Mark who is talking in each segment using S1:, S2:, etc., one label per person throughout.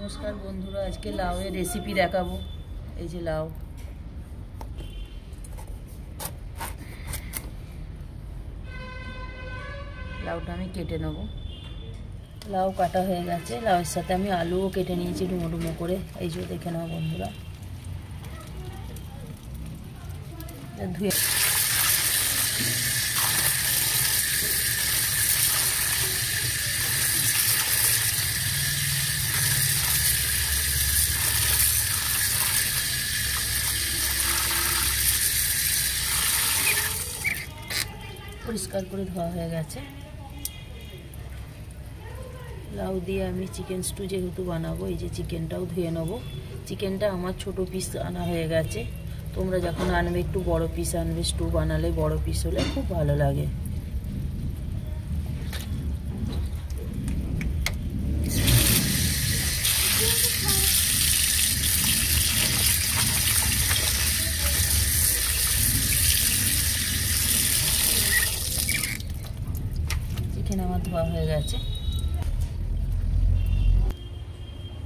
S1: নমস্কার বন্ধুরা, আজকে লাউয়ের রেসিপি দেখাবো। এই যে লাউ, লাউটা আমি কেটে নেব। লাউ কাটা হয়ে গেছে, লাউয়ের সাথে আমি আলুও কেটে নিয়েছি ডুমো ডুমো করে। এই যে দেখে নাও বন্ধুরা, ধুয়ে পরিষ্কার করে ধোয়া হয়ে গেছে। লাউ দিয়ে আমি চিকেন স্টু যেহেতু বানাবো, এই যে চিকেনটাও ধুয়ে নেবো। চিকেনটা আমার ছোট পিস আনা হয়ে গেছে। তোমরা যখন আনবে একটু বড় পিস আনবে, স্টু বানালে বড় পিস হলে খুব ভালো লাগে। চিকেন আমার ধোয়া হয়ে গেছে।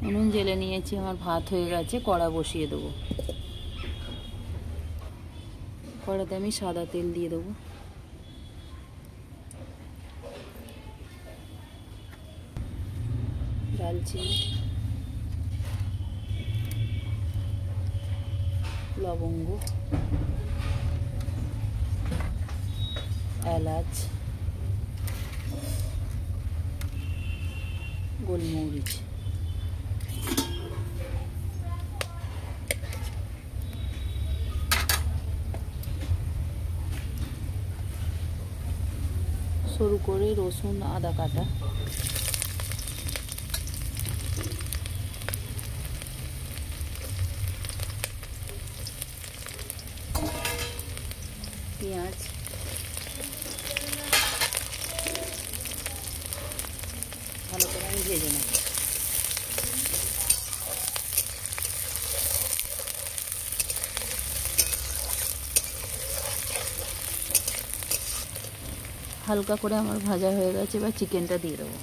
S1: উনুন জেলে নিয়েছি, আমার ভাত হয়ে গেছে। কড়া বসিয়ে দেবো। কড়াতে আমি সাদা তেল দিয়ে দেবো। দালচিনি, লবঙ্গ, এলাচ, গোলমরিচ, সরু করে রসুন আদা কাটা, পেঁয়াজ, ভালো করে আমি ভেজে নেব। হালকা করে আমার ভাজা হয়ে গেছে, এবার চিকেনটা দিয়ে দেবো।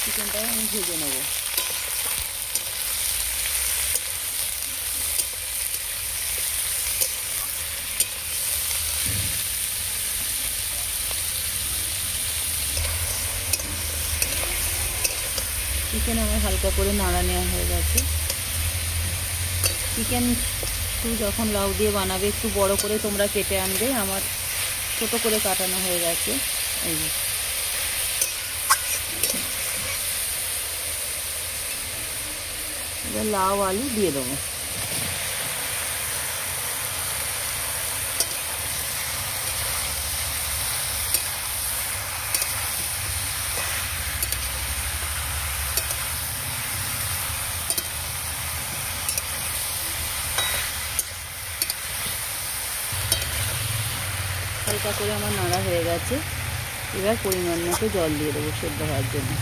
S1: চিকেনটাও আমি ভেজে নেব। চিকেন আমার হালকা করে নাড়া নেওয়া হয়ে গেছে। চিকেন যখন লাউ দিয়ে বানাবে একটু বড় করে তোমরা কেটে আনবে, আমার ছোট করে কাটানো হয়ে গেছে। এই যে এবার লাউ আলু দিয়ে দেবো। হালকা করে আমার নাড়া হয়ে গেছে। এবার পরিমাণ মতো জল দিয়ে দেবো সেদ্ধ হওয়ার জন্য।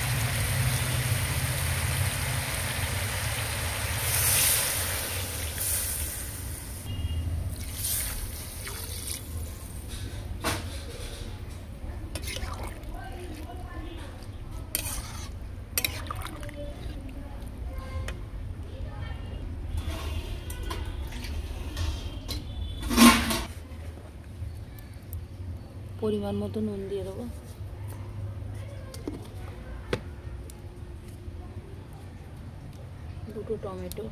S1: পরিমাণ মতো নুন দিয়ে দেবো। দুটো টমেটো,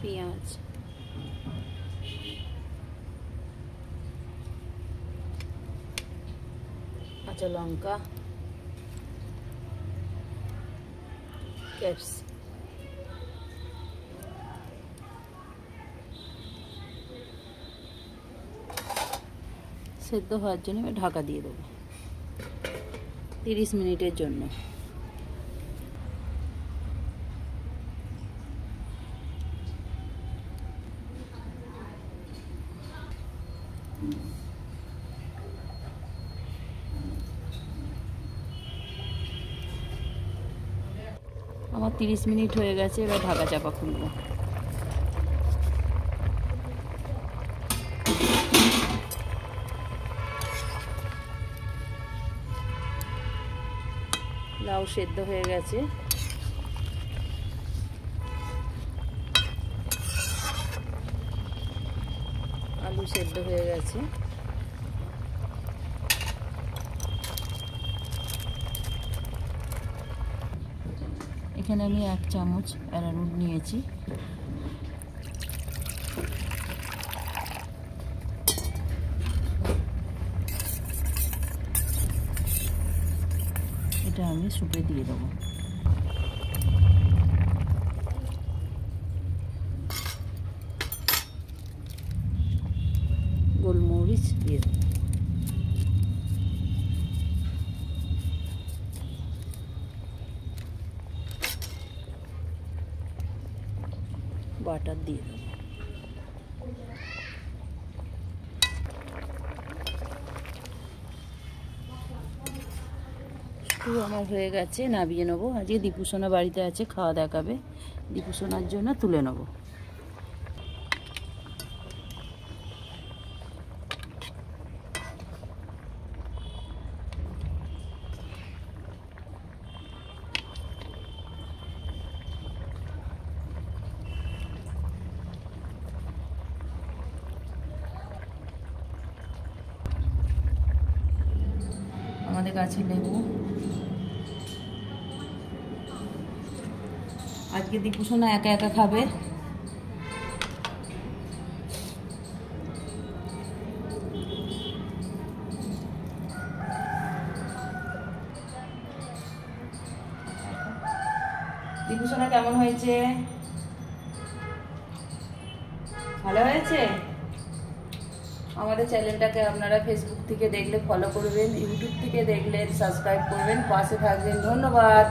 S1: পেঁয়াজ, কাঁচা লঙ্কা, ক্যাপস, সেদ্ধ হওয়ার জন্য আমি ঢাকা দিয়ে দেবো 30 মিনিটের জন্য। আমার 30 মিনিট হয়ে গেছে, এবার ঢাকা চাপা খুলবো। লাউ সেদ্ধ হয়ে গেছে। আলু সেদ্ধ হয়ে গেছে। এখানে আমি 1 চামচ অ্যারারুট নিয়েছি। এটা আমি সুপে দিয়ে দেবো। গোলমরিচ দিয়ে দেবো। বাটার দিয়ে দেবো। স্টু আমার হয়ে গেছে, নামিয়ে নেবো। আজকে দীপুসোনা বাড়িতে আছে, খাওয়া দেখাবে। দীপুসোনার জন্য তুলে নেবো। আমাদের গাছের লেবু। আজকে দীপুসোনা একা একা খাবে। দীপুসোনা কেমন হয়েছে? ভালো হয়েছে? আমাদের চ্যানেলটাকে আপনারা ফেসবুক থেকে দেখলে ফলো করবেন, ইউটিউব থেকে দেখলে সাবস্ক্রাইব করবেন, পাশে থাকবেন। ধন্যবাদ।